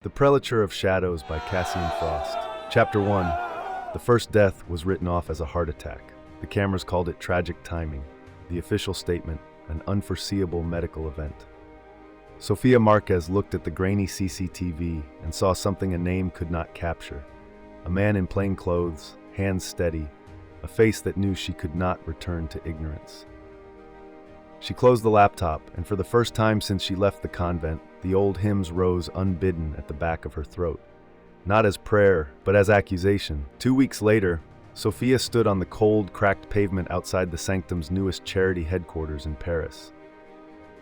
The Prelature of Shadows by Cassian. Chapter 1. The first death was written off as a heart attack. The cameras called it tragic timing. The official statement, an unforeseeable medical event. Sofia Márquez looked at the grainy CCTV and saw something a name could not capture. A man in plain clothes, hands steady, a face that knew she could not return to ignorance. She closed the laptop, and for the first time since she left the convent, the old hymns rose unbidden at the back of her throat. Not as prayer, but as accusation. 2 weeks later, Sofia stood on the cold, cracked pavement outside the Sanctum's newest charity headquarters in Paris.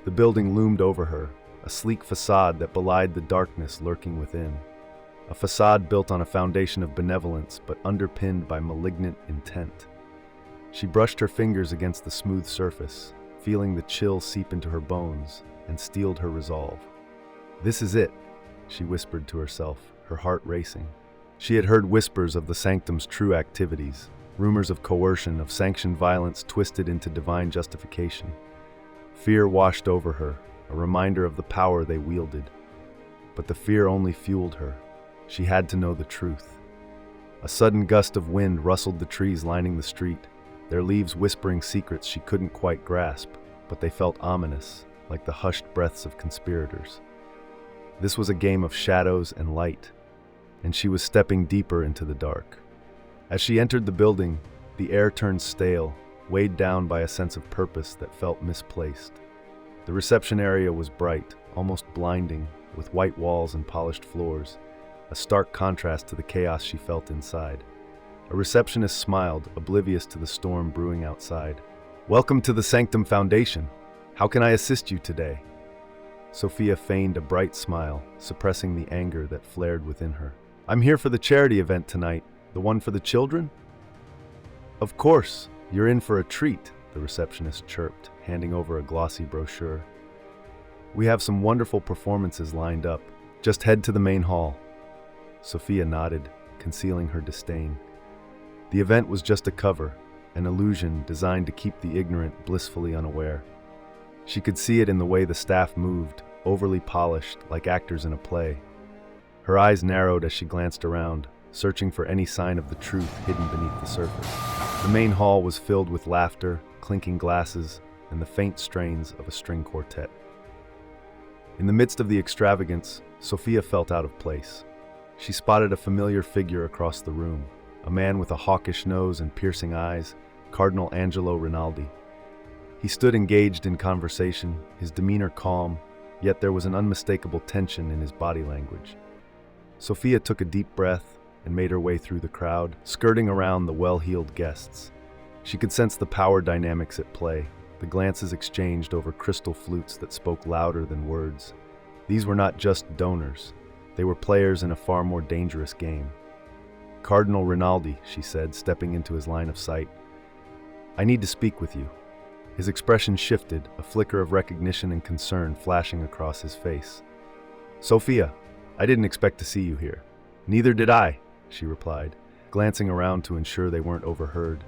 The building loomed over her, a sleek facade that belied the darkness lurking within. A facade built on a foundation of benevolence, but underpinned by malignant intent. She brushed her fingers against the smooth surface, feeling the chill seep into her bones, and steeled her resolve. "This is it," she whispered to herself, her heart racing. She had heard whispers of the Sanctum's true activities, rumors of coercion, of sanctioned violence twisted into divine justification. Fear washed over her, a reminder of the power they wielded. But the fear only fueled her. She had to know the truth. A sudden gust of wind rustled the trees lining the street, their leaves whispering secrets she couldn't quite grasp, but they felt ominous, like the hushed breaths of conspirators. This was a game of shadows and light, and she was stepping deeper into the dark. As she entered the building, the air turned stale, weighed down by a sense of purpose that felt misplaced. The reception area was bright, almost blinding, with white walls and polished floors, a stark contrast to the chaos she felt inside. A receptionist smiled, oblivious to the storm brewing outside. "Welcome to the Sanctum Foundation. How can I assist you today?" Sofia feigned a bright smile, suppressing the anger that flared within her. "I'm here for the charity event tonight, the one for the children?" "Of course, you're in for a treat," the receptionist chirped, handing over a glossy brochure. "We have some wonderful performances lined up. Just head to the main hall." Sofia nodded, concealing her disdain. The event was just a cover, an illusion designed to keep the ignorant blissfully unaware. She could see it in the way the staff moved, overly polished, like actors in a play. Her eyes narrowed as she glanced around, searching for any sign of the truth hidden beneath the surface. The main hall was filled with laughter, clinking glasses, and the faint strains of a string quartet. In the midst of the extravagance, Sofia felt out of place. She spotted a familiar figure across the room, a man with a hawkish nose and piercing eyes, Cardinal Angelo Rinaldi. He stood engaged in conversation, his demeanor calm, yet there was an unmistakable tension in his body language. Sofia took a deep breath and made her way through the crowd, skirting around the well-heeled guests. She could sense the power dynamics at play, the glances exchanged over crystal flutes that spoke louder than words. These were not just donors, they were players in a far more dangerous game. "Cardinal Rinaldi," she said, stepping into his line of sight. "I need to speak with you." His expression shifted, a flicker of recognition and concern flashing across his face. "Sofia, I didn't expect to see you here." "Neither did I," she replied, glancing around to ensure they weren't overheard.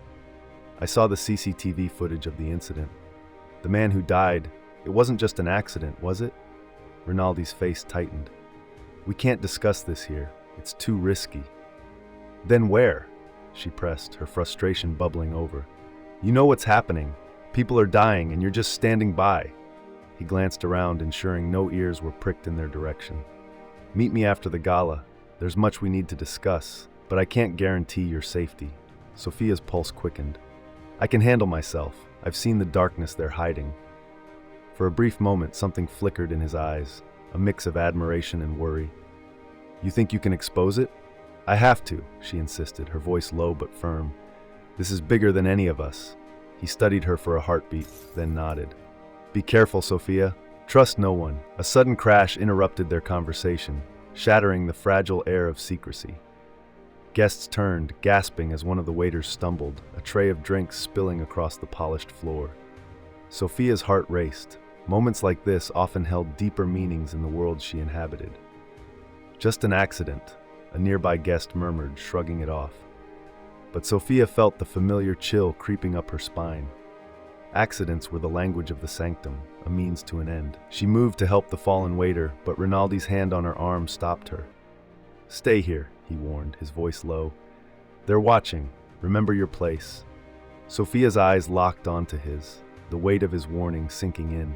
"I saw the CCTV footage of the incident. The man who died, it wasn't just an accident, was it?" Rinaldi's face tightened. "We can't discuss this here. It's too risky." "Then where?" she pressed, her frustration bubbling over. "You know what's happening. People are dying, and you're just standing by." He glanced around, ensuring no ears were pricked in their direction. "Meet me after the gala. There's much we need to discuss, but I can't guarantee your safety." Sofia's pulse quickened. "I can handle myself. I've seen the darkness they're hiding." For a brief moment, something flickered in his eyes, a mix of admiration and worry. "You think you can expose it?" "I have to," she insisted, her voice low but firm. "This is bigger than any of us." He studied her for a heartbeat, then nodded. "Be careful, Sofia. Trust no one." A sudden crash interrupted their conversation, shattering the fragile air of secrecy. Guests turned, gasping as one of the waiters stumbled, a tray of drinks spilling across the polished floor. Sofia's heart raced. Moments like this often held deeper meanings in the world she inhabited. "Just an accident," a nearby guest murmured, shrugging it off. But Sofia felt the familiar chill creeping up her spine. Accidents were the language of the Sanctum, a means to an end. She moved to help the fallen waiter, but Rinaldi's hand on her arm stopped her. "Stay here," he warned, his voice low. "They're watching. Remember your place." Sofia's eyes locked onto his, the weight of his warning sinking in.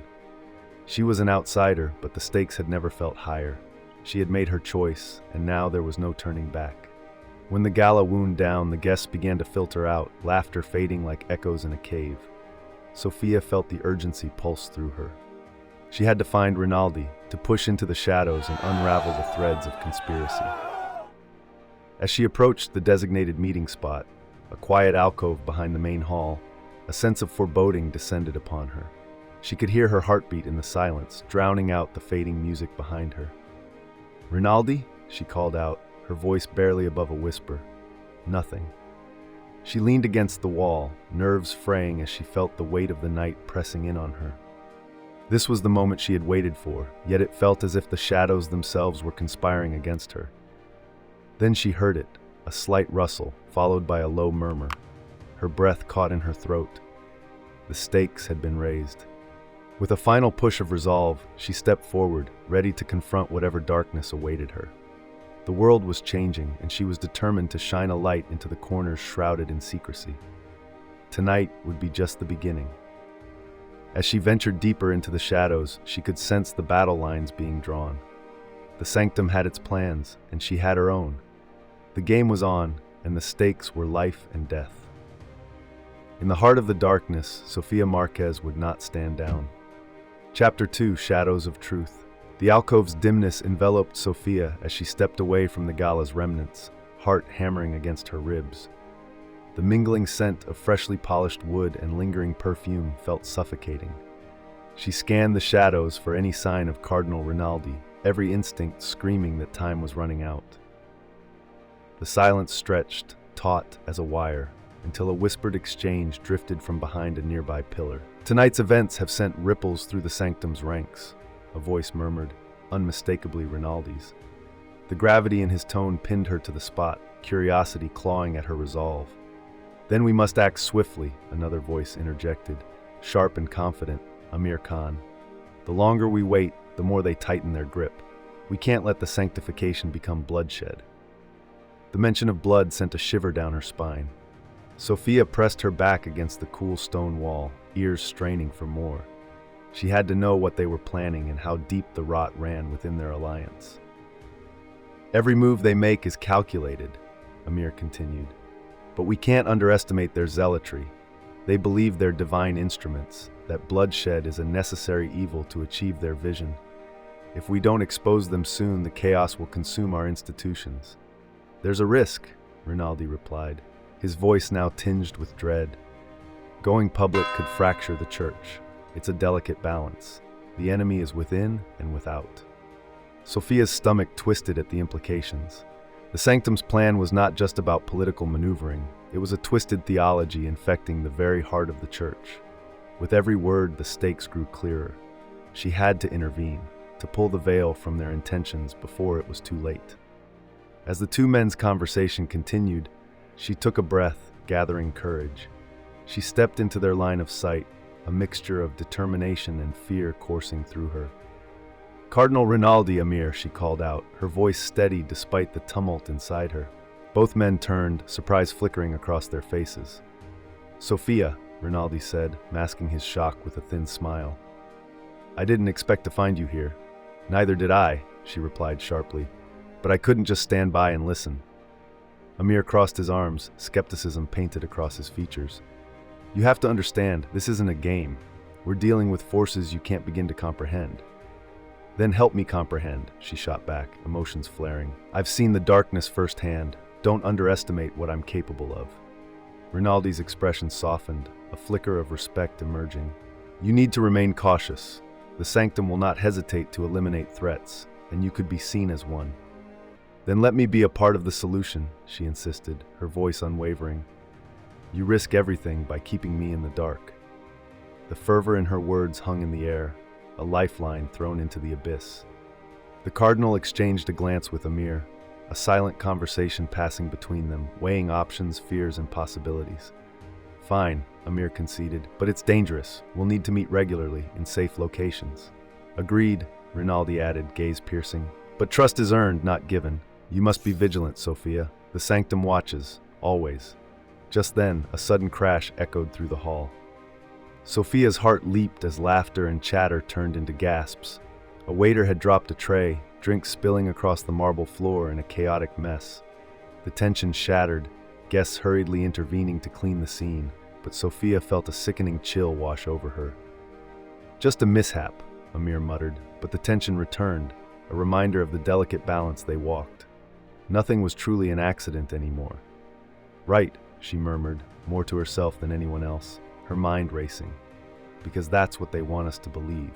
She was an outsider, but the stakes had never felt higher. She had made her choice, and now there was no turning back. When the gala wound down, the guests began to filter out, laughter fading like echoes in a cave. Sofia felt the urgency pulse through her. She had to find Rinaldi, to push into the shadows and unravel the threads of conspiracy. As she approached the designated meeting spot, a quiet alcove behind the main hall, a sense of foreboding descended upon her. She could hear her heartbeat in the silence, drowning out the fading music behind her. "Rinaldi?" she called out, her voice barely above a whisper. Nothing. She leaned against the wall, nerves fraying as she felt the weight of the night pressing in on her. This was the moment she had waited for, yet it felt as if the shadows themselves were conspiring against her. Then she heard it, a slight rustle, followed by a low murmur. Her breath caught in her throat. The stakes had been raised. With a final push of resolve, she stepped forward, ready to confront whatever darkness awaited her. The world was changing, and she was determined to shine a light into the corners shrouded in secrecy. Tonight would be just the beginning. As she ventured deeper into the shadows, she could sense the battle lines being drawn. The Sanctum had its plans, and she had her own. The game was on, and the stakes were life and death. In the heart of the darkness, Sofia Márquez would not stand down. Chapter 2: Shadows of Truth. The alcove's dimness enveloped Sofia as she stepped away from the gala's remnants, heart hammering against her ribs. The mingling scent of freshly polished wood and lingering perfume felt suffocating. She scanned the shadows for any sign of Cardinal Rinaldi, every instinct screaming that time was running out. The silence stretched, taut as a wire, until a whispered exchange drifted from behind a nearby pillar. "Tonight's events have sent ripples through the Sanctum's ranks," a voice murmured, unmistakably Rinaldi's. The gravity in his tone pinned her to the spot, curiosity clawing at her resolve. "Then we must act swiftly," another voice interjected, sharp and confident, Amir Khan. "The longer we wait, the more they tighten their grip. We can't let the sanctification become bloodshed." The mention of blood sent a shiver down her spine. Sofia pressed her back against the cool stone wall, ears straining for more. She had to know what they were planning and how deep the rot ran within their alliance. "Every move they make is calculated," Amir continued. "But we can't underestimate their zealotry. They believe they're divine instruments, that bloodshed is a necessary evil to achieve their vision. If we don't expose them soon, the chaos will consume our institutions." "There's a risk," Rinaldi replied, his voice now tinged with dread. "Going public could fracture the church. It's a delicate balance. The enemy is within and without." Sofia's stomach twisted at the implications. The Sanctum's plan was not just about political maneuvering. It was a twisted theology infecting the very heart of the church. With every word, the stakes grew clearer. She had to intervene, to pull the veil from their intentions before it was too late. As the two men's conversation continued, she took a breath, gathering courage. She stepped into their line of sight, a mixture of determination and fear coursing through her. "Cardinal Rinaldi, Amir," she called out, her voice steady despite the tumult inside her. Both men turned, surprise flickering across their faces. "Sofia," Rinaldi said, masking his shock with a thin smile. "I didn't expect to find you here." "Neither did I," she replied sharply, "but I couldn't just stand by and listen." Amir crossed his arms, skepticism painted across his features. "You have to understand, this isn't a game. We're dealing with forces you can't begin to comprehend." "Then help me comprehend," she shot back, emotions flaring. "I've seen the darkness firsthand. Don't underestimate what I'm capable of." Rinaldi's expression softened, a flicker of respect emerging. "You need to remain cautious. The Sanctum will not hesitate to eliminate threats, and you could be seen as one." "Then let me be a part of the solution," she insisted, her voice unwavering. "You risk everything by keeping me in the dark." The fervor in her words hung in the air, a lifeline thrown into the abyss. The cardinal exchanged a glance with Amir, a silent conversation passing between them, weighing options, fears, and possibilities. Fine, Amir conceded, but it's dangerous. We'll need to meet regularly in safe locations. Agreed, Rinaldi added, gaze piercing. But trust is earned, not given. You must be vigilant, Sofia. The Sanctum watches, always. Just then, a sudden crash echoed through the hall. Sofia's heart leaped as laughter and chatter turned into gasps. A waiter had dropped a tray, drinks spilling across the marble floor in a chaotic mess. The tension shattered, guests hurriedly intervening to clean the scene, but Sofia felt a sickening chill wash over her. Just a mishap, Amir muttered, but the tension returned, a reminder of the delicate balance they walked. Nothing was truly an accident anymore. Right, she murmured, more to herself than anyone else, her mind racing, because that's what they want us to believe.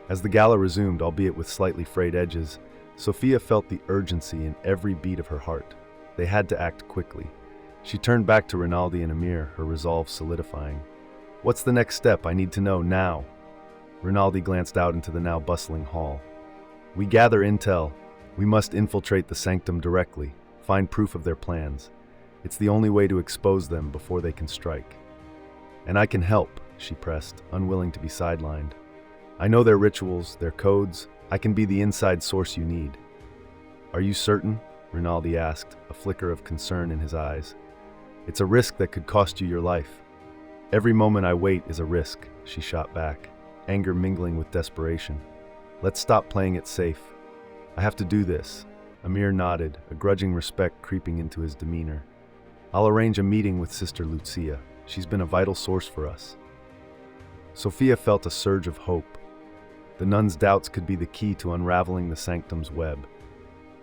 As the gala resumed, albeit with slightly frayed edges, Sofia felt the urgency in every beat of her heart. They had to act quickly. She turned back to Rinaldi and Amir, her resolve solidifying. What's the next step? I need to know now. Rinaldi glanced out into the now bustling hall. We gather intel. We must infiltrate the Sanctum directly, find proof of their plans. It's the only way to expose them before they can strike. And I can help, she pressed, unwilling to be sidelined. I know their rituals, their codes. I can be the inside source you need. Are you certain? Rinaldi asked, a flicker of concern in his eyes. It's a risk that could cost you your life. Every moment I wait is a risk, she shot back, anger mingling with desperation. Let's stop playing it safe. I have to do this. Amir nodded, a grudging respect creeping into his demeanor. I'll arrange a meeting with Sister Lucia. She's been a vital source for us. Sofia felt a surge of hope. The nun's doubts could be the key to unraveling the Sanctum's web.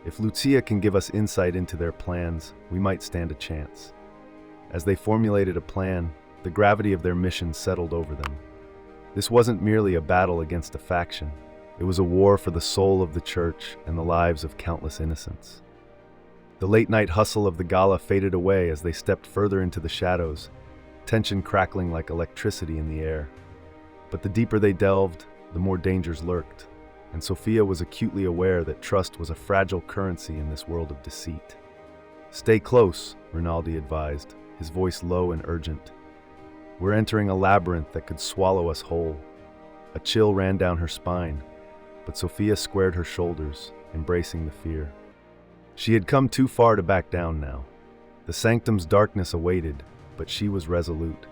If Lucia can give us insight into their plans, we might stand a chance. As they formulated a plan, the gravity of their mission settled over them. This wasn't merely a battle against a faction. It was a war for the soul of the church and the lives of countless innocents. The late-night hustle of the gala faded away as they stepped further into the shadows, tension crackling like electricity in the air. But the deeper they delved, the more dangers lurked, and Sofia was acutely aware that trust was a fragile currency in this world of deceit. Stay close, Rinaldi advised, his voice low and urgent. We're entering a labyrinth that could swallow us whole. A chill ran down her spine, but Sofia squared her shoulders, embracing the fear. She had come too far to back down now. The Sanctum's darkness awaited, but she was resolute.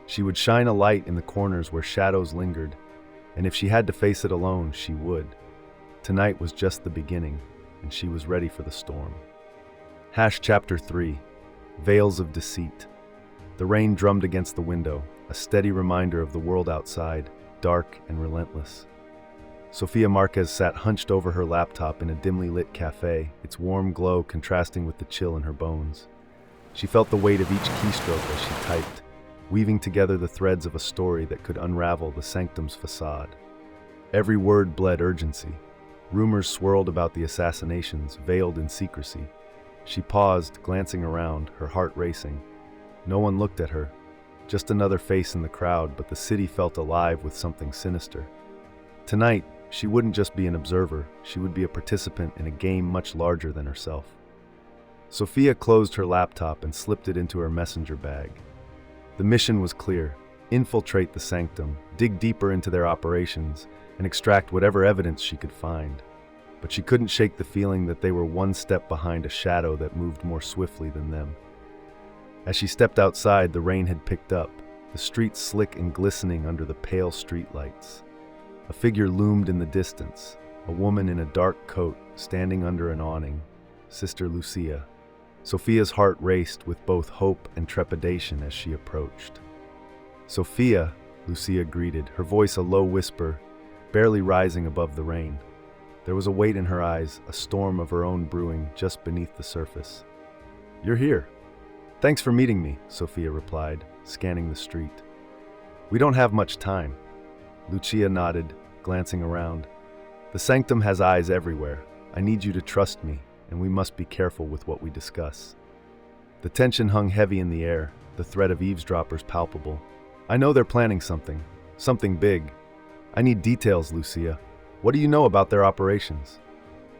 She would shine a light in the corners where shadows lingered, and if she had to face it alone, she would. Tonight was just the beginning, and she was ready for the storm. Chapter 3. Veils of Deceit. The rain drummed against the window, a steady reminder of the world outside, dark and relentless. Sofia Márquez sat hunched over her laptop in a dimly lit cafe, its warm glow contrasting with the chill in her bones. She felt the weight of each keystroke as she typed, weaving together the threads of a story that could unravel the Sanctum's facade. Every word bled urgency. Rumors swirled about the assassinations, veiled in secrecy. She paused, glancing around, her heart racing. No one looked at her. Just another face in the crowd, but the city felt alive with something sinister. Tonight, she wouldn't just be an observer, she would be a participant in a game much larger than herself. Sofia closed her laptop and slipped it into her messenger bag. The mission was clear: infiltrate the Sanctum, dig deeper into their operations, and extract whatever evidence she could find. But she couldn't shake the feeling that they were one step behind a shadow that moved more swiftly than them. As she stepped outside, the rain had picked up, the streets slick and glistening under the pale streetlights. A figure loomed in the distance, a woman in a dark coat standing under an awning, Sister Lucia. Sofia's heart raced with both hope and trepidation as she approached. "Sofia," Lucia greeted, her voice a low whisper, barely rising above the rain. There was a weight in her eyes, a storm of her own brewing just beneath the surface. "You're here." "Thanks for meeting me," Sofia replied, scanning the street. "We don't have much time." Lucia nodded, glancing around. "The Sanctum has eyes everywhere. I need you to trust me, and we must be careful with what we discuss." The tension hung heavy in the air, the threat of eavesdroppers palpable. "I know they're planning something big. I need details, Lucia. What do you know about their operations?"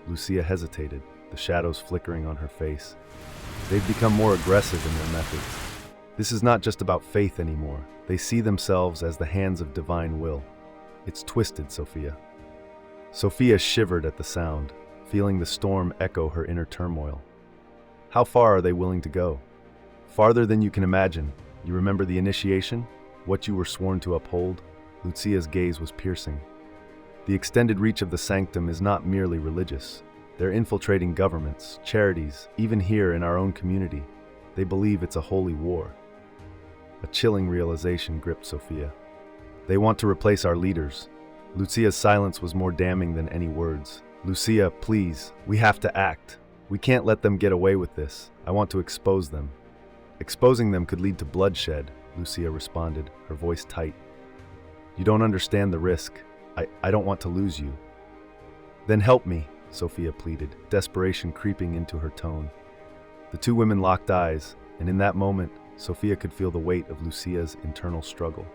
Lucia hesitated, the shadows flickering on her face. "They've become more aggressive in their methods. This is not just about faith anymore. They see themselves as the hands of divine will. It's twisted, Sofia. Sofia shivered at the sound, feeling the storm echo her inner turmoil. How far are they willing to go? Farther than you can imagine. You remember the initiation? What you were sworn to uphold? Lucia's gaze was piercing. The extended reach of the Sanctum is not merely religious. They're infiltrating governments, charities, even here in our own community. They believe it's a holy war. A chilling realization gripped Sofia. They want to replace our leaders. Lucia's silence was more damning than any words. Lucia, please, we have to act. We can't let them get away with this. I want to expose them. Exposing them could lead to bloodshed, Lucia responded, her voice tight. You don't understand the risk. I don't want to lose you. Then help me, Sofia pleaded, desperation creeping into her tone. The two women locked eyes, and in that moment, Sofia could feel the weight of Lucia's internal struggle.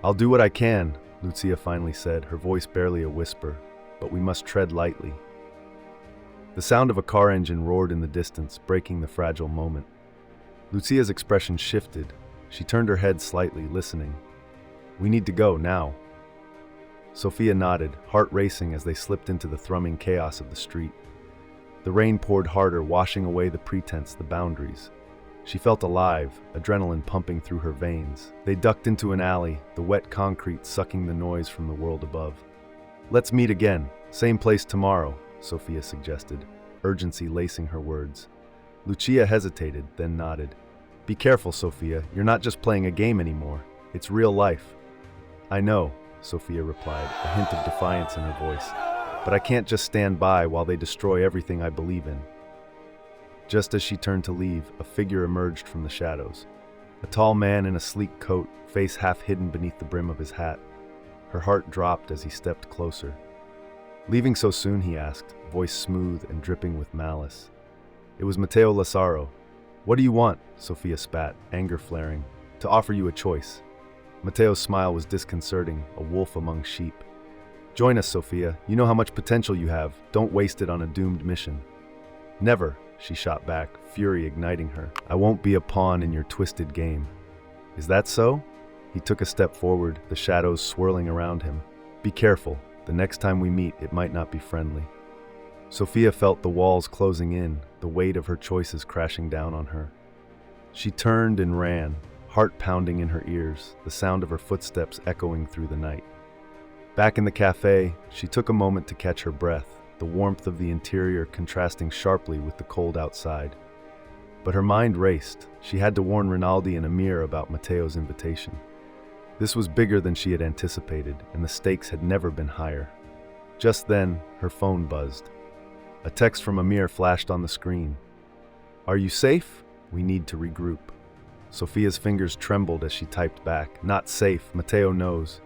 I'll do what I can, Lucia finally said, her voice barely a whisper, but we must tread lightly. The sound of a car engine roared in the distance, breaking the fragile moment. Lucia's expression shifted. She turned her head slightly, listening. We need to go, now. Sofia nodded, heart racing as they slipped into the thrumming chaos of the street. The rain poured harder, washing away the pretense, the boundaries. She felt alive, adrenaline pumping through her veins. They ducked into an alley, the wet concrete sucking the noise from the world above. Let's meet again, same place tomorrow, Sofia suggested, urgency lacing her words. Lucia hesitated, then nodded. Be careful, Sofia, you're not just playing a game anymore. It's real life. I know, Sofia replied, a hint of defiance in her voice. But I can't just stand by while they destroy everything I believe in. Just as she turned to leave, a figure emerged from the shadows. A tall man in a sleek coat, face half hidden beneath the brim of his hat. Her heart dropped as he stepped closer. Leaving so soon, he asked, voice smooth and dripping with malice. It was Matteo Lazzaro. What do you want? Sofia spat, anger flaring. To offer you a choice. Matteo's smile was disconcerting, a wolf among sheep. Join us, Sofia. You know how much potential you have. Don't waste it on a doomed mission. Never, she shot back, fury igniting her. I won't be a pawn in your twisted game. Is that so? He took a step forward, the shadows swirling around him. Be careful. The next time we meet, it might not be friendly. Sofia felt the walls closing in, the weight of her choices crashing down on her. She turned and ran, heart pounding in her ears, the sound of her footsteps echoing through the night. Back in the cafe, she took a moment to catch her breath, the warmth of the interior contrasting sharply with the cold outside. But her mind raced. She had to warn Rinaldi and Amir about Matteo's invitation. This was bigger than she had anticipated, and the stakes had never been higher. Just then, her phone buzzed. A text from Amir flashed on the screen. Are you safe? We need to regroup. Sofia's fingers trembled as she typed back. Not safe, Matteo knows.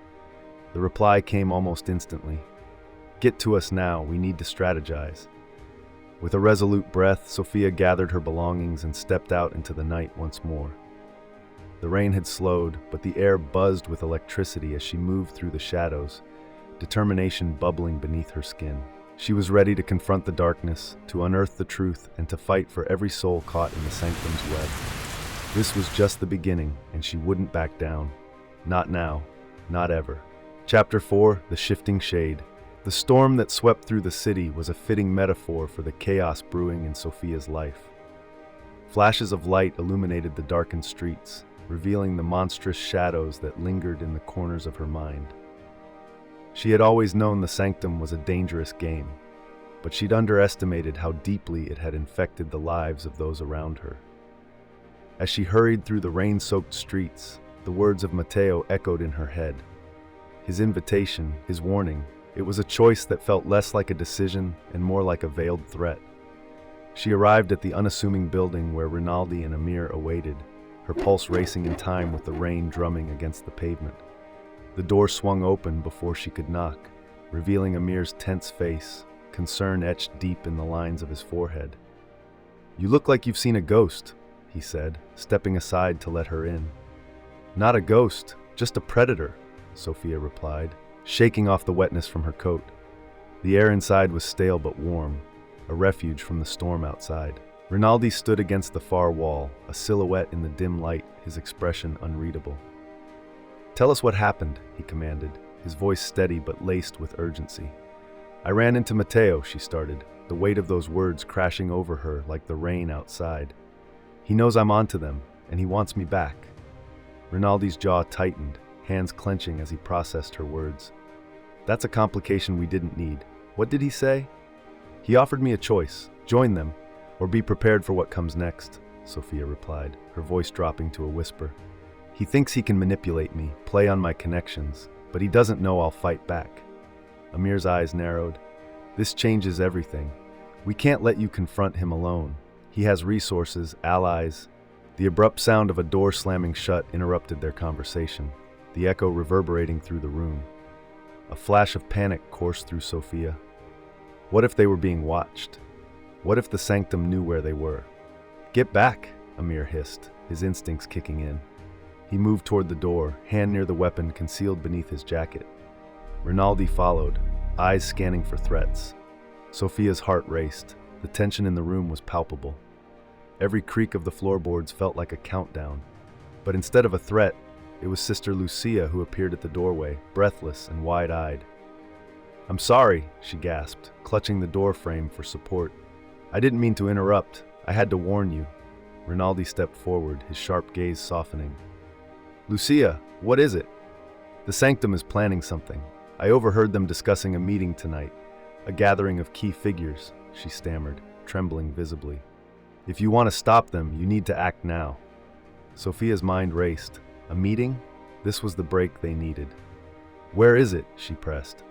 The reply came almost instantly. Get to us now, we need to strategize. With a resolute breath, Sofia gathered her belongings and stepped out into the night once more. The rain had slowed, but the air buzzed with electricity as she moved through the shadows, determination bubbling beneath her skin. She was ready to confront the darkness, to unearth the truth, and to fight for every soul caught in the Sanctum's web. This was just the beginning, and she wouldn't back down. Not now, not ever. Chapter 4, The Shifting Shade. The storm that swept through the city was a fitting metaphor for the chaos brewing in Sofia's life. Flashes of light illuminated the darkened streets, revealing the monstrous shadows that lingered in the corners of her mind. She had always known the Sanctum was a dangerous game, but she'd underestimated how deeply it had infected the lives of those around her. As she hurried through the rain-soaked streets, the words of Matteo echoed in her head. His invitation, his warning, it was a choice that felt less like a decision and more like a veiled threat. She arrived at the unassuming building where Rinaldi and Amir awaited, her pulse racing in time with the rain drumming against the pavement. The door swung open before she could knock, revealing Amir's tense face, concern etched deep in the lines of his forehead. You look like you've seen a ghost, he said, stepping aside to let her in. Not a ghost, just a predator, Sofia replied, shaking off the wetness from her coat. The air inside was stale but warm, a refuge from the storm outside. Rinaldi stood against the far wall, a silhouette in the dim light, his expression unreadable. "Tell us what happened," he commanded, his voice steady but laced with urgency. "I ran into Matteo," she started, the weight of those words crashing over her like the rain outside. "He knows I'm onto them, and he wants me back." Rinaldi's jaw tightened, hands clenching as he processed her words. "That's a complication we didn't need. What did he say?" "He offered me a choice. Join them, or be prepared for what comes next," Sofia replied, her voice dropping to a whisper. "He thinks he can manipulate me, play on my connections, but he doesn't know I'll fight back." Amir's eyes narrowed. "This changes everything. We can't let you confront him alone. He has resources, allies." The abrupt sound of a door slamming shut interrupted their conversation, the echo reverberating through the room. A flash of panic coursed through Sofia. What if they were being watched? What if the Sanctum knew where they were? "Get back," Amir hissed, his instincts kicking in. He moved toward the door, hand near the weapon concealed beneath his jacket. Rinaldi followed, eyes scanning for threats. Sofia's heart raced. The tension in the room was palpable. Every creak of the floorboards felt like a countdown. But instead of a threat, it was Sister Lucia who appeared at the doorway, breathless and wide-eyed. "I'm sorry," she gasped, clutching the door frame for support. "I didn't mean to interrupt. I had to warn you." Rinaldi stepped forward, his sharp gaze softening. "Lucia, what is it?" "The Sanctum is planning something. I overheard them discussing a meeting tonight, a gathering of key figures," she stammered, trembling visibly. "If you want to stop them, you need to act now." Sofia's mind raced. A meeting? This was the break they needed. "Where is it?" she pressed.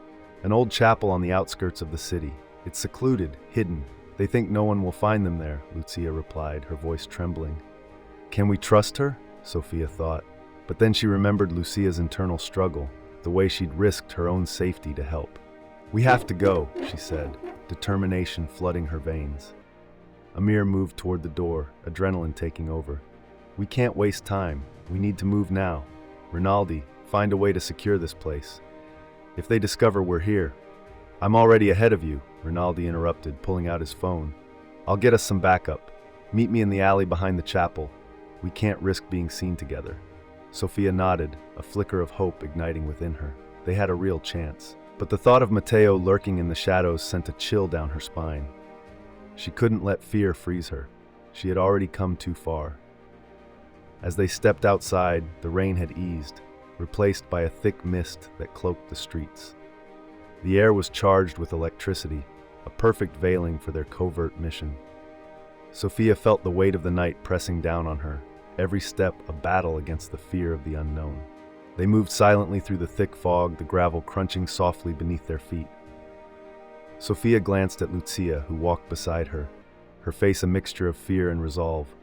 "An old chapel on the outskirts of the city. It's secluded, hidden. They think no one will find them there," Lucia replied, her voice trembling. "Can we trust her?" Sofia thought. But then she remembered Lucia's internal struggle, the way she'd risked her own safety to help. "We have to go," she said, determination flooding her veins. Amir moved toward the door, adrenaline taking over. "We can't waste time. We need to move now. Rinaldi, find a way to secure this place. If they discover we're here..." "I'm already ahead of you," Rinaldi interrupted, pulling out his phone. "I'll get us some backup. Meet me in the alley behind the chapel. We can't risk being seen together." Sofia nodded, a flicker of hope igniting within her. They had a real chance. But the thought of Matteo lurking in the shadows sent a chill down her spine. She couldn't let fear freeze her. She had already come too far. As they stepped outside, the rain had eased, replaced by a thick mist that cloaked the streets. The air was charged with electricity, a perfect veiling for their covert mission. Sofia felt the weight of the night pressing down on her, every step a battle against the fear of the unknown. They moved silently through the thick fog, the gravel crunching softly beneath their feet. Sofia glanced at Lucia, who walked beside her, her face a mixture of fear and resolve.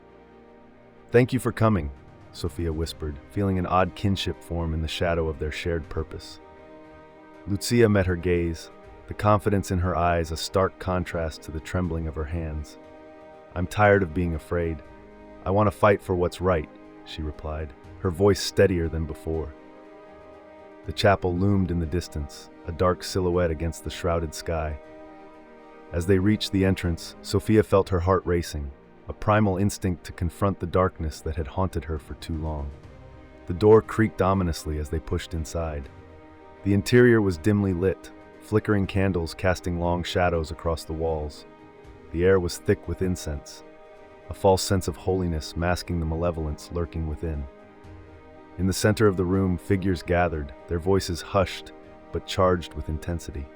"Thank you for coming," Sofia whispered, feeling an odd kinship form in the shadow of their shared purpose. Lucia met her gaze, the confidence in her eyes a stark contrast to the trembling of her hands. "I'm tired of being afraid. I want to fight for what's right," she replied, her voice steadier than before. The chapel loomed in the distance, a dark silhouette against the shrouded sky. As they reached the entrance, Sofia felt her heart racing, a primal instinct to confront the darkness that had haunted her for too long. The door creaked ominously as they pushed inside. The interior was dimly lit, flickering candles casting long shadows across the walls. The air was thick with incense, a false sense of holiness masking the malevolence lurking within. In the center of the room, figures gathered, their voices hushed but charged with intensity.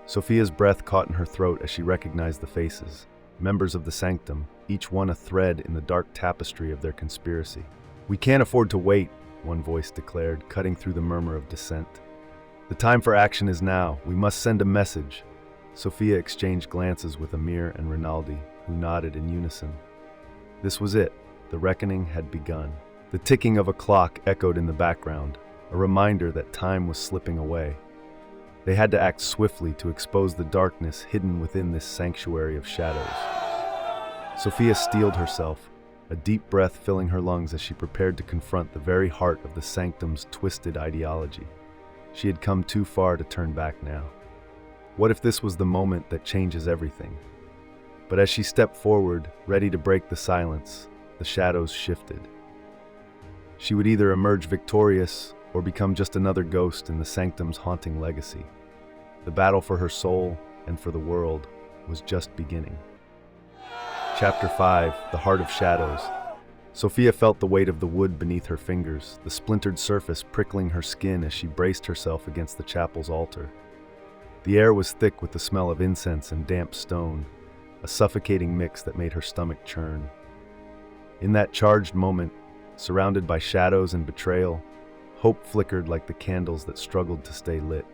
Sofia's breath caught in her throat as she recognized the faces, members of the Sanctum, each one a thread in the dark tapestry of their conspiracy. "We can't afford to wait," one voice declared, cutting through the murmur of dissent. "The time for action is now. We must send a message." Sofia exchanged glances with Amir and Rinaldi, who nodded in unison. This was it. The reckoning had begun. The ticking of a clock echoed in the background, a reminder that time was slipping away. They had to act swiftly to expose the darkness hidden within this sanctuary of shadows. Sofia steeled herself, a deep breath filling her lungs as she prepared to confront the very heart of the Sanctum's twisted ideology. She had come too far to turn back now. What if this was the moment that changes everything? But as she stepped forward, ready to break the silence, the shadows shifted. She would either emerge victorious or become just another ghost in the Sanctum's haunting legacy. The battle for her soul and for the world was just beginning. Chapter 5, The Heart of Shadows. Sofia felt the weight of the wood beneath her fingers, the splintered surface prickling her skin as she braced herself against the chapel's altar. The air was thick with the smell of incense and damp stone, a suffocating mix that made her stomach churn. In that charged moment, surrounded by shadows and betrayal, hope flickered like the candles that struggled to stay lit.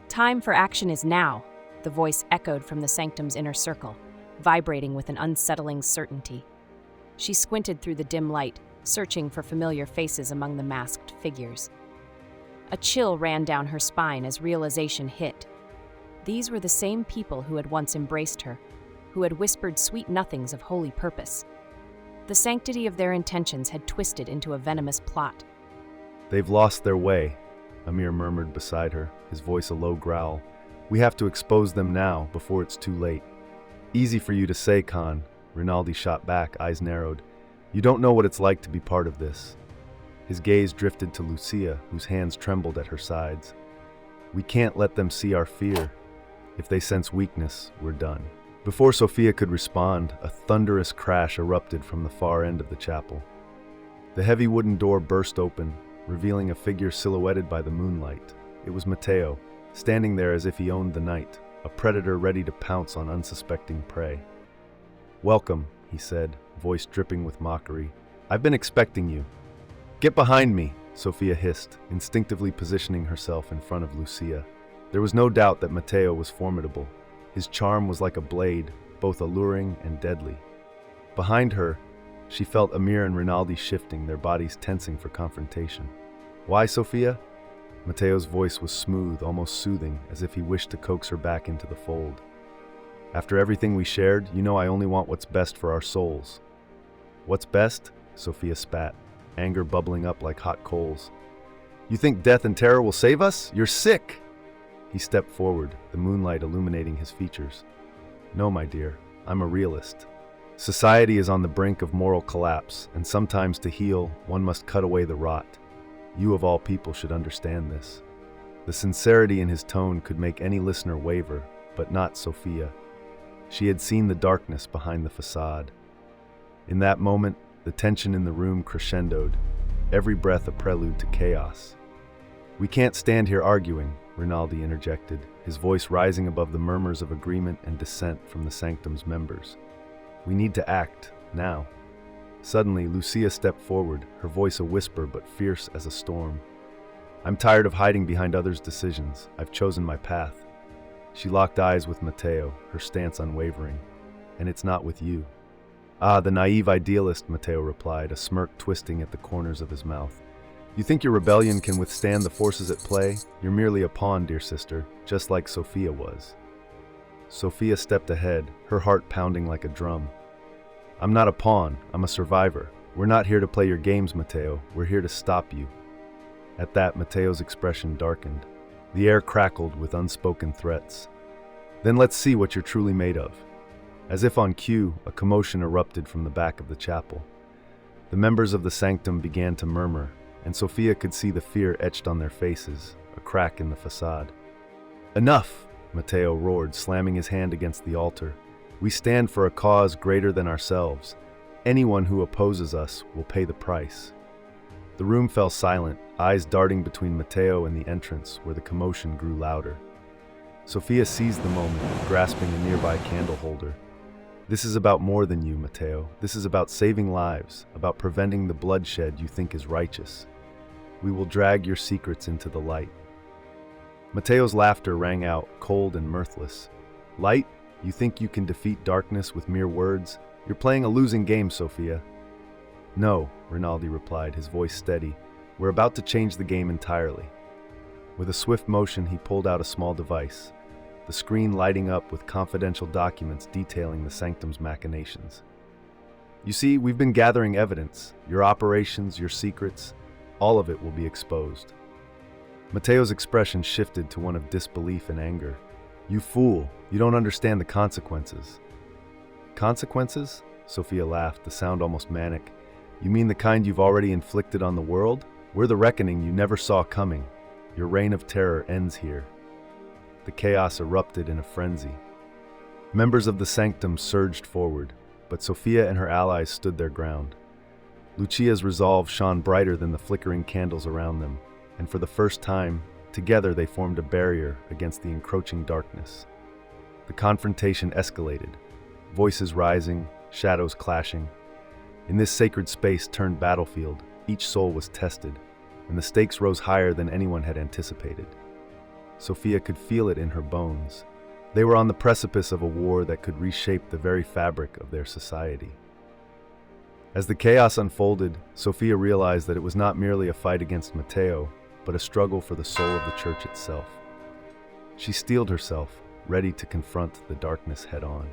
Time for action is now, the voice echoed from the Sanctum's inner circle, vibrating with an unsettling certainty. She squinted through the dim light, searching for familiar faces among the masked figures. A chill ran down her spine as realization hit. These were the same people who had once embraced her, who had whispered sweet nothings of holy purpose. The sanctity of their intentions had twisted into a venomous plot. "They've lost their way," Amir murmured beside her, his voice a low growl. "We have to expose them now, before it's too late." "Easy for you to say, Khan," Rinaldi shot back, eyes narrowed. "You don't know what it's like to be part of this." His gaze drifted to Lucia, whose hands trembled at her sides. "We can't let them see our fear. If they sense weakness, we're done." Before Sofia could respond, a thunderous crash erupted from the far end of the chapel. The heavy wooden door burst open, revealing a figure silhouetted by the moonlight. It was Matteo, standing there as if he owned the night, a predator ready to pounce on unsuspecting prey. "Welcome," he said, voice dripping with mockery. "I've been expecting you." "Get behind me," Sofia hissed, instinctively positioning herself in front of Lucia. There was no doubt that Matteo was formidable. His charm was like a blade, both alluring and deadly. Behind her, she felt Amir and Rinaldi shifting, their bodies tensing for confrontation. "Why, Sofia?" Matteo's voice was smooth, almost soothing, as if he wished to coax her back into the fold. "After everything we shared, you know I only want what's best for our souls." "What's best?" Sofia spat, anger bubbling up like hot coals. "You think death and terror will save us? You're sick!" He stepped forward, the moonlight illuminating his features. "No, my dear, I'm a realist. Society is on the brink of moral collapse, and sometimes to heal, one must cut away the rot. You of all people should understand this." The sincerity in his tone could make any listener waver, but not Sofia. She had seen the darkness behind the facade. In that moment, the tension in the room crescendoed, every breath a prelude to chaos. "We can't stand here arguing," Rinaldi interjected, his voice rising above the murmurs of agreement and dissent from the Sanctum's members. "We need to act, now." Suddenly, Lucia stepped forward, her voice a whisper but fierce as a storm. "I'm tired of hiding behind others' decisions. I've chosen my path." She locked eyes with Matteo, her stance unwavering. "And it's not with you." "Ah, the naive idealist," Matteo replied, a smirk twisting at the corners of his mouth. "You think your rebellion can withstand the forces at play? You're merely a pawn, dear sister, just like Sofia was." Sofia stepped ahead, her heart pounding like a drum. "I'm not a pawn, I'm a survivor. We're not here to play your games, Matteo. We're here to stop you." At that, Matteo's expression darkened. The air crackled with unspoken threats. "Then let's see what you're truly made of." As if on cue, a commotion erupted from the back of the chapel. The members of the Sanctum began to murmur, and Sofia could see the fear etched on their faces, a crack in the facade. "Enough!" Matteo roared, slamming his hand against the altar. "We stand for a cause greater than ourselves. Anyone who opposes us will pay the price." The room fell silent, eyes darting between Matteo and the entrance, where the commotion grew louder. Sofia seized the moment, grasping a nearby candle holder. "This is about more than you, Matteo. This is about saving lives, about preventing the bloodshed you think is righteous. We will drag your secrets into the light." Matteo's laughter rang out, cold and mirthless. "Light? You think you can defeat darkness with mere words? You're playing a losing game, Sofia." "No," Rinaldi replied, his voice steady. "We're about to change the game entirely." With a swift motion, he pulled out a small device, the screen lighting up with confidential documents detailing the Sanctum's machinations. "You see, we've been gathering evidence. Your operations, your secrets, all of it will be exposed." Matteo's expression shifted to one of disbelief and anger. "You fool! You don't understand the consequences." Consequences? Sofia laughed, the sound almost manic. You mean the kind you've already inflicted on the world? We're the reckoning you never saw coming. Your reign of terror ends here. The chaos erupted in a frenzy. Members of the Sanctum surged forward, but Sofia and her allies stood their ground. Lucia's resolve shone brighter than the flickering candles around them, and for the first time, together they formed a barrier against the encroaching darkness. The confrontation escalated, voices rising, shadows clashing. In this sacred space turned battlefield, each soul was tested, and the stakes rose higher than anyone had anticipated. Sofia could feel it in her bones. They were on the precipice of a war that could reshape the very fabric of their society. As the chaos unfolded, Sofia realized that it was not merely a fight against Matteo, but a struggle for the soul of the church itself. She steeled herself, ready to confront the darkness head-on.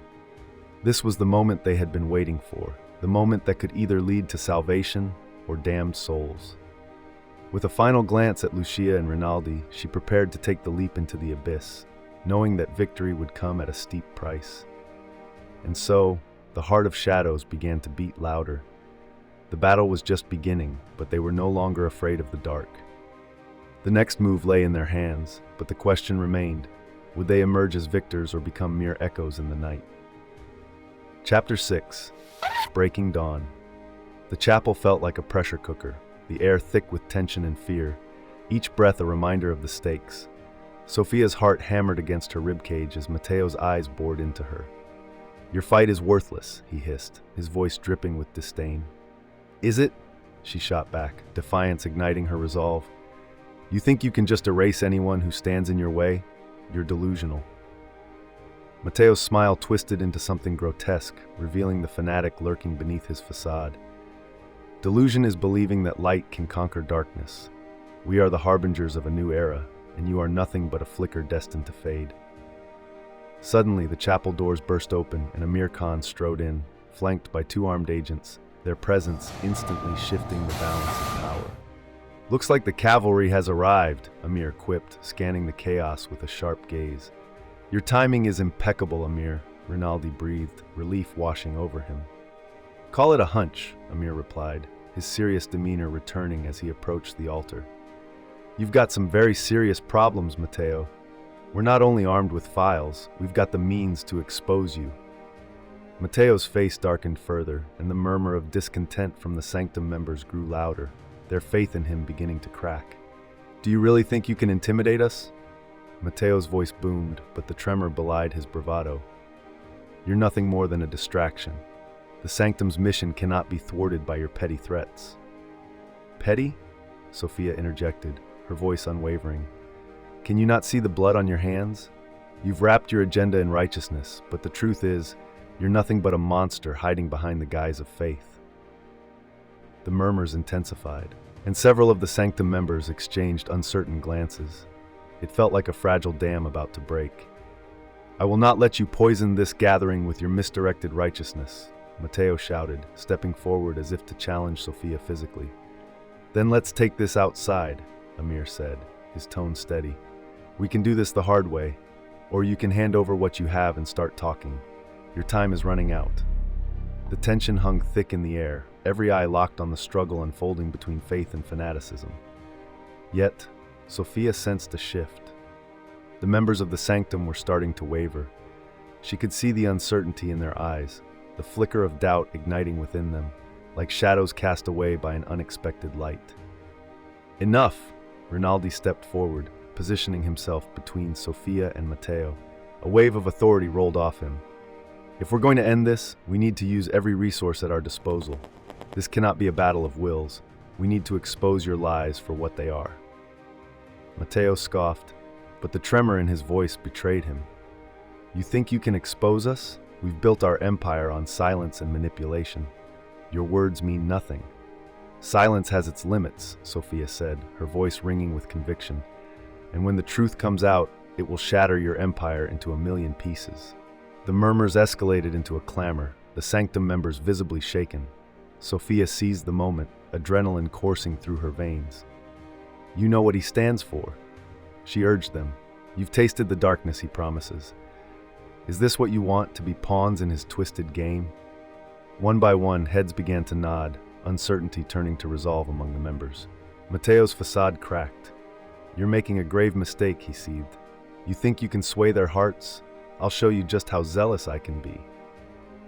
This was the moment they had been waiting for, the moment that could either lead to salvation or damned souls. With a final glance at Lucia and Rinaldi, she prepared to take the leap into the abyss, knowing that victory would come at a steep price. And so, the heart of shadows began to beat louder. The battle was just beginning, but they were no longer afraid of the dark. The next move lay in their hands, but the question remained, would they emerge as victors or become mere echoes in the night? Chapter 6. Breaking Dawn. The chapel felt like a pressure cooker, the air thick with tension and fear, each breath a reminder of the stakes. Sofia's heart hammered against her ribcage as Matteo's eyes bored into her. Your fight is worthless, he hissed, his voice dripping with disdain. Is it? She shot back, defiance igniting her resolve. You think you can just erase anyone who stands in your way? You're delusional. Matteo's smile twisted into something grotesque, revealing the fanatic lurking beneath his facade. Delusion is believing that light can conquer darkness. We are the harbingers of a new era, and you are nothing but a flicker destined to fade. Suddenly, the chapel doors burst open and Amir Khan strode in, flanked by two armed agents, their presence instantly shifting the balance of power. Looks like the cavalry has arrived, Amir quipped, scanning the chaos with a sharp gaze. Your timing is impeccable, Amir, Rinaldi breathed, relief washing over him. Call it a hunch, Amir replied, his serious demeanor returning as he approached the altar. You've got some very serious problems, Matteo. We're not only armed with files, we've got the means to expose you. Matteo's face darkened further, and the murmur of discontent from the Sanctum members grew louder, their faith in him beginning to crack. Do you really think you can intimidate us? Matteo's voice boomed, but the tremor belied his bravado. You're nothing more than a distraction. The Sanctum's mission cannot be thwarted by your petty threats. Petty? Sofia interjected, her voice unwavering. Can you not see the blood on your hands? You've wrapped your agenda in righteousness, but the truth is, you're nothing but a monster hiding behind the guise of faith. The murmurs intensified, and several of the Sanctum members exchanged uncertain glances. It felt like a fragile dam about to break. I will not let you poison this gathering with your misdirected righteousness, Matteo shouted, stepping forward as if to challenge Sofia physically. Then let's take this outside, Amir said, his tone steady. We can do this the hard way, or you can hand over what you have and start talking. Your time is running out. The tension hung thick in the air, every eye locked on the struggle unfolding between faith and fanaticism. Yet, Sofia sensed a shift. The members of the Sanctum were starting to waver. She could see the uncertainty in their eyes, the flicker of doubt igniting within them, like shadows cast away by an unexpected light. Enough! Rinaldi stepped forward, positioning himself between Sofia and Matteo. A wave of authority rolled off him. If we're going to end this, we need to use every resource at our disposal. This cannot be a battle of wills. We need to expose your lies for what they are. Matteo scoffed, but the tremor in his voice betrayed him. You think you can expose us? We've built our empire on silence and manipulation. Your words mean nothing. Silence has its limits, Sofia said, her voice ringing with conviction. And when the truth comes out, it will shatter your empire into a million pieces. The murmurs escalated into a clamor, the Sanctum members visibly shaken. Sofia seized the moment, adrenaline coursing through her veins. You know what he stands for. She urged them. You've tasted the darkness he promises. Is this what you want, to be pawns in his twisted game? One by one, heads began to nod, uncertainty turning to resolve among the members. Mateo's facade cracked. "You're making a grave mistake," he seethed. "You think you can sway their hearts? I'll show you just how zealous I can be."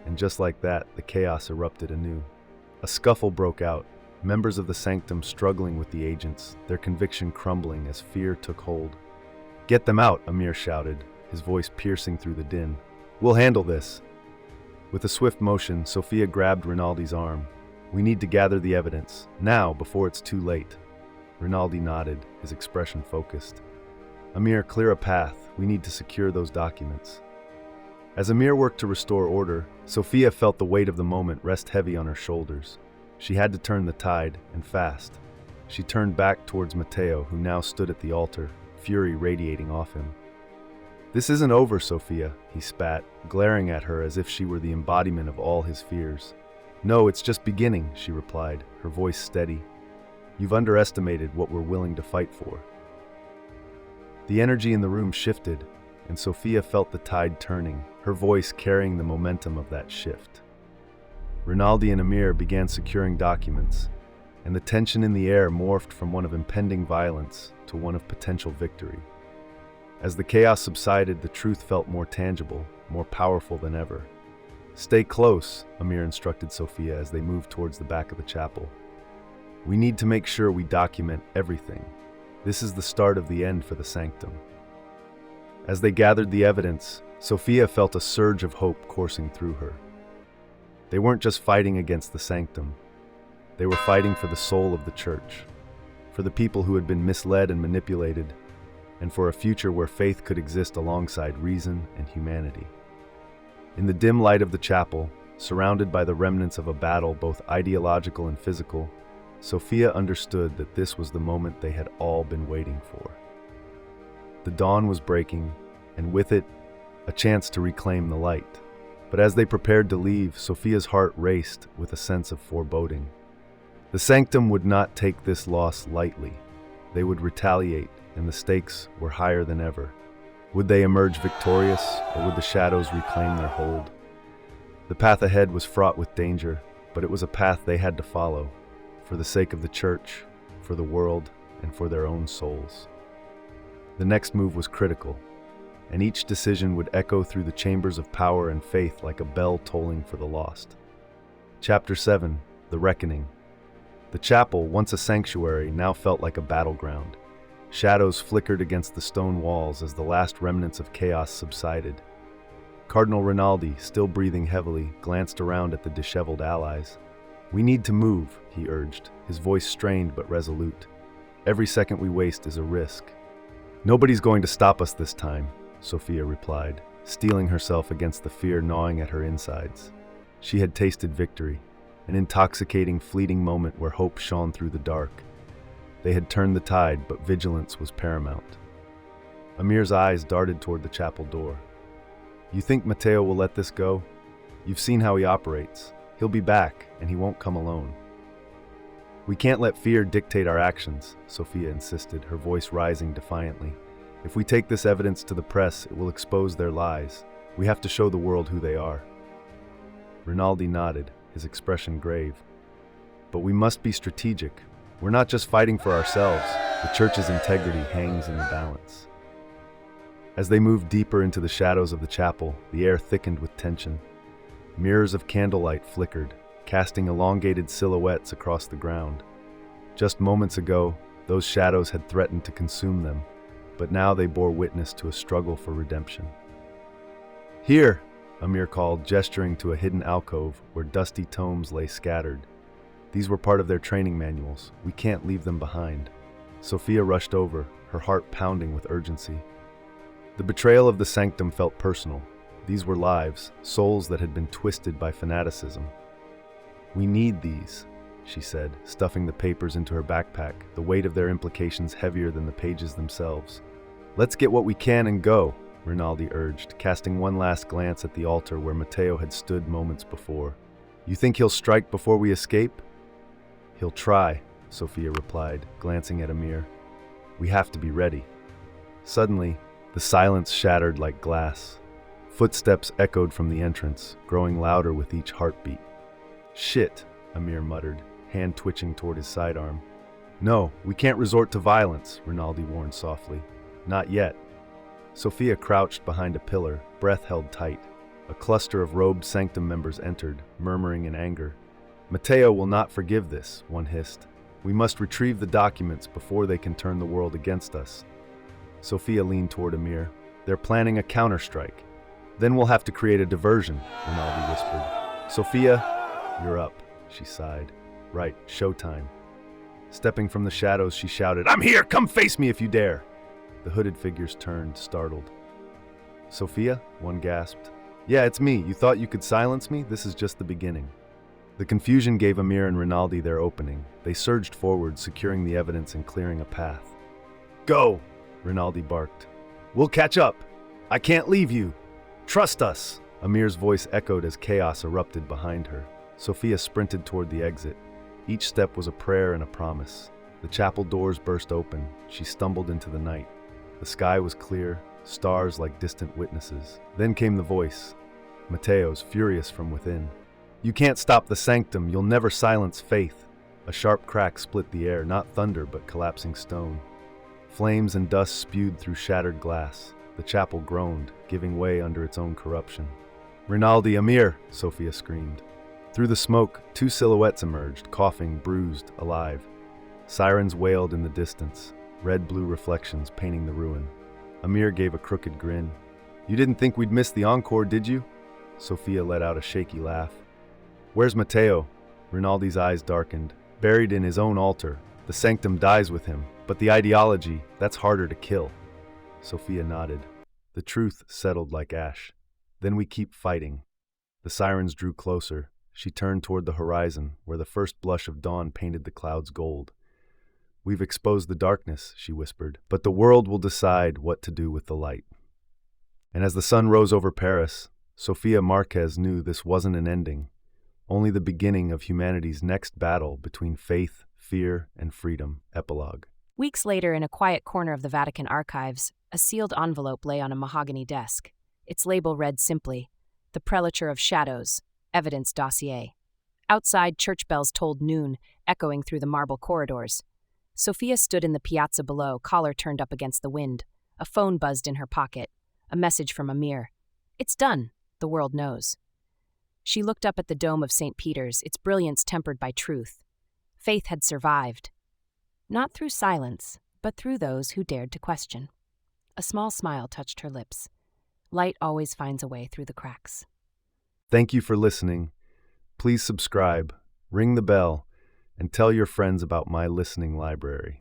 And just like that, the chaos erupted anew. A scuffle broke out, members of the Sanctum struggling with the agents, their conviction crumbling as fear took hold. "Get them out," Amir shouted, his voice piercing through the din. "We'll handle this." With a swift motion, Sofia grabbed Rinaldi's arm. "We need to gather the evidence, now, before it's too late." Rinaldi nodded, his expression focused. "Amir, clear a path. We need to secure those documents." As Amir worked to restore order, Sofia felt the weight of the moment rest heavy on her shoulders. She had to turn the tide, and fast. She turned back towards Mateo, who now stood at the altar, fury radiating off him. "This isn't over, Sofia," he spat, glaring at her as if she were the embodiment of all his fears. "No, it's just beginning," she replied, her voice steady. "You've underestimated what we're willing to fight for." The energy in the room shifted, and Sofia felt the tide turning, her voice carrying the momentum of that shift. Rinaldi and Amir began securing documents, and the tension in the air morphed from one of impending violence to one of potential victory. As the chaos subsided, the truth felt more tangible, more powerful than ever. "Stay close," Amir instructed Sofia as they moved towards the back of the chapel. "We need to make sure we document everything. This is the start of the end for the Sanctum." As they gathered the evidence, Sofia felt a surge of hope coursing through her. They weren't just fighting against the Sanctum. They were fighting for the soul of the Church, for the people who had been misled and manipulated, and for a future where faith could exist alongside reason and humanity. In the dim light of the chapel, surrounded by the remnants of a battle both ideological and physical, Sofia understood that this was the moment they had all been waiting for. The dawn was breaking, and with it, a chance to reclaim the light. But as they prepared to leave, Sofia's heart raced with a sense of foreboding. The Sanctum would not take this loss lightly. They would retaliate, and the stakes were higher than ever. Would they emerge victorious, or would the shadows reclaim their hold? The path ahead was fraught with danger, but it was a path they had to follow, for the sake of the Church, for the world, and for their own souls. The next move was critical, and each decision would echo through the chambers of power and faith like a bell tolling for the lost. Chapter 7, The Reckoning. The chapel, once a sanctuary, now felt like a battleground. Shadows flickered against the stone walls as the last remnants of chaos subsided. Cardinal Rinaldi, still breathing heavily, glanced around at the disheveled allies. "We need to move," he urged, his voice strained but resolute. "Every second we waste is a risk." "Nobody's going to stop us this time," Sofia replied, steeling herself against the fear gnawing at her insides. She had tasted victory, an intoxicating, fleeting moment where hope shone through the dark. They had turned the tide, but vigilance was paramount. Amir's eyes darted toward the chapel door. "You think Mateo will let this go? You've seen how he operates. He'll be back, and he won't come alone." "We can't let fear dictate our actions," Sofia insisted, her voice rising defiantly. "If we take this evidence to the press, it will expose their lies. We have to show the world who they are." Rinaldi nodded, his expression grave. "But we must be strategic. We're not just fighting for ourselves. The Church's integrity hangs in the balance." As they moved deeper into the shadows of the chapel, the air thickened with tension. Mirrors of candlelight flickered, casting elongated silhouettes across the ground. Just moments ago, those shadows had threatened to consume them, but now they bore witness to a struggle for redemption. "Here!" Amir called, gesturing to a hidden alcove where dusty tomes lay scattered. These were part of their training manuals. We can't leave them behind. Sofia rushed over, her heart pounding with urgency. The betrayal of the Sanctum felt personal. These were lives, souls that had been twisted by fanaticism. "We need these," she said, stuffing the papers into her backpack, the weight of their implications heavier than the pages themselves. "Let's get what we can and go," Rinaldi urged, casting one last glance at the altar where Mateo had stood moments before. "You think he'll strike before we escape?" "He'll try," Sofia replied, glancing at Amir. "We have to be ready." Suddenly, the silence shattered like glass. Footsteps echoed from the entrance, growing louder with each heartbeat. "Shit," Amir muttered, hand twitching toward his sidearm. "No, we can't resort to violence," Rinaldi warned softly. "Not yet." Sofia crouched behind a pillar, breath held tight. A cluster of robed Sanctum members entered, murmuring in anger. "Matteo will not forgive this," one hissed. "We must retrieve the documents before they can turn the world against us." Sofia leaned toward Amir. "They're planning a counterstrike. Then we'll have to create a diversion," Rinaldi whispered. "Sofia, you're up," she sighed. "Right, showtime." Stepping from the shadows, she shouted, "I'm here! Come face me if you dare!" The hooded figures turned, startled. "Sofia?" one gasped. "Yeah, it's me. You thought you could silence me? This is just the beginning." The confusion gave Amir and Rinaldi their opening. They surged forward, securing the evidence and clearing a path. "Go!" Rinaldi barked. "We'll catch up! I can't leave you! Trust us!" Amir's voice echoed as chaos erupted behind her. Sofia sprinted toward the exit. Each step was a prayer and a promise. The chapel doors burst open. She stumbled into the night. The sky was clear, stars like distant witnesses. Then came the voice, Matteo's, furious from within. "You can't stop the Sanctum. You'll never silence faith." A sharp crack split the air, not thunder but collapsing stone. Flames and dust spewed through shattered glass. The chapel groaned, giving way under its own corruption. "Rinaldi, Amir!" Sofia screamed. Through the smoke, two silhouettes emerged, coughing, bruised, alive. Sirens wailed in the distance, red-blue reflections painting the ruin. Amir gave a crooked grin. "You didn't think we'd miss the encore, did you?" Sofia let out a shaky laugh. "Where's Matteo?" Rinaldi's eyes darkened. "Buried in his own altar. The Sanctum dies with him, but the ideology, that's harder to kill." Sofia nodded. The truth settled like ash. "Then we keep fighting." The sirens drew closer. She turned toward the horizon, where the first blush of dawn painted the clouds gold. "We've exposed the darkness," she whispered, "but the world will decide what to do with the light." And as the sun rose over Paris, Sofia Márquez knew this wasn't an ending, only the beginning of humanity's next battle between faith, fear, and freedom. Epilogue. Weeks later, in a quiet corner of the Vatican archives, a sealed envelope lay on a mahogany desk. Its label read simply, "The Prelature of Shadows, Evidence Dossier." Outside, church bells tolled noon, echoing through the marble corridors. Sofia stood in the piazza below, collar turned up against the wind. A phone buzzed in her pocket. A message from Amir. "It's done, the world knows." She looked up at the dome of St. Peter's, its brilliance tempered by truth. Faith had survived. Not through silence, but through those who dared to question. A small smile touched her lips. Light always finds a way through the cracks. Thank you for listening. Please subscribe, ring the bell, and tell your friends about my listening library.